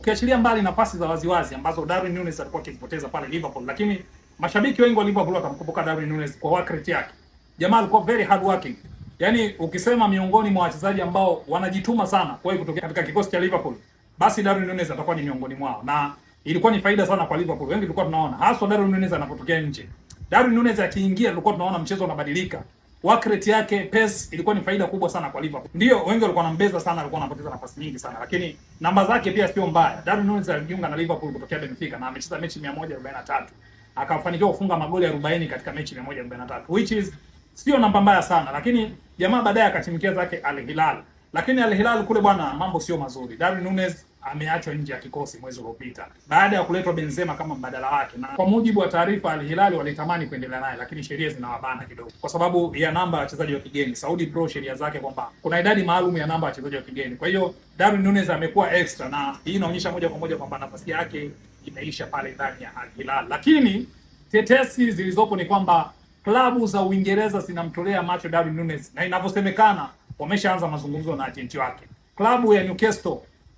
ukiachilia mbali nafasi za waziwazi ambazo Darwin Núñez alikuwa akipoteza pale Liverpool, lakini mashabiki wengi wa Liverpool watamkumbuka Darwin Núñez kwa work rate yake. Jamaa alikuwa very hard working. Yaani ukisema miongoni mwa wachezaji ambao wanajituma sana kwa kutokea katika kikosi cha Liverpool, basi Darwin Núñez atakuwa ni miongoni mwao. Na ilikuwa ni faida sana kwa Liverpool. Wengi tulikuwa tunaona hasa Darwin Núñez anapotokea nje. Darwin Núñez akiingia tulikuwa tunaona mchezo unabadilika. Work rate yake, pace ilikuwa ni faida kubwa sana kwa Liverpool. Ndio wengi walikuwa wanambeza sana, alikuwa anapoteza nafasi nyingi sana, lakini namba zake pia sio mbaya. Darwin Núñez alijiunga na Liverpool kutokea Benfica na amecheza mechi 143. Akafanikiwa kufunga magoli 40 katika mechi 143, which is sio namba mbaya sana, lakini jamaa baadaye akatimkia zake Al Hilal. Lakini Al Hilal kule bwana mambo sio mazuri. Darwin Núñez ameachwa nje ya kikosi mwezi uliopita baada ya kuletwa Benzema kama mbadala wake, na kwa mujibu wa taarifa Al Hilal walitamani kuendelea naye, lakini sheria zinawabana kidogo kwa sababu ya namba ya wachezaji wa kigeni. Saudi Pro sheria zake kwamba kuna idadi maalum ya namba ya wachezaji wa kigeni. Kwa hiyo Darwin Núñez amekuwa extra, na hii inaonyesha moja kwa moja kwamba nafasi yake imeisha pale ndani ya Al Hilal. Lakini tetesi zilizopo ni kwamba klabu za Uingereza zinamtolea macho Darwin Núñez, na inavyosemekana wameshaanza mazungumzo na agenti wake. Klabu ya Newcastle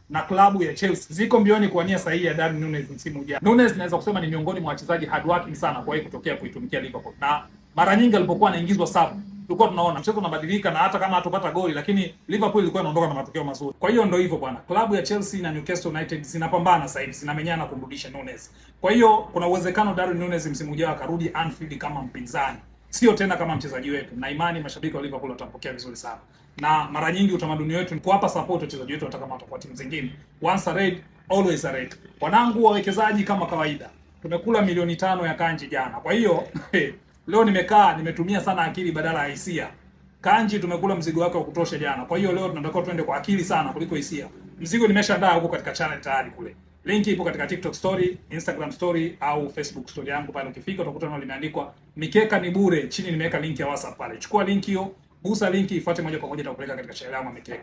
na klabu ya Chelsea ziko mbioni kuania sahihi ya Darwin Núñez msimu ujao. Núñez naweza kusema ni miongoni mwa wachezaji hard working sana kwa kutokea kuitumikia Liverpool. Na mara nyingi alipokuwa anaingizwa sub, tulikuwa tunaona mchezo unabadilika, na hata kama hatupata goli lakini Liverpool ilikuwa inaondoka na matokeo mazuri. Kwa hiyo ndio hivyo bwana. Klabu ya Chelsea na Newcastle United zinapambana sasa hivi, zinamenyana kumrudisha Núñez. Kwa hiyo kuna uwezekano Darwin Núñez msimu ujao akarudi Anfield kama mpinzani, sio tena kama mchezaji wetu, na imani mashabiki wa Liverpool watampokea vizuri sana. Na mara nyingi utamaduni wetu ni kuwapa support wachezaji wetu hata kama watakuwa timu zingine. Once a red, always a red. Wanangu wawekezaji kama kawaida, tumekula milioni 5 ya Kanji jana. Kwa hiyo leo nimetumia sana akili badala ya hisia. Kanji tumekula mzigo wake wa kutosha jana. Kwa hiyo leo tunatakiwa twende kwa akili sana kuliko hisia. Mzigo nimeshaandaa huko katika channel tayari kule. Linki ipo katika TikTok story, Instagram story au Facebook story yangu pale. Ukifika utakuta neno limeandikwa mikeka ni bure. Chini nimeweka linki ya WhatsApp pale. Chukua linki hiyo, gusa linki, ifuate moja kwa moja itakupeleka katika channel yangu ya mikeka.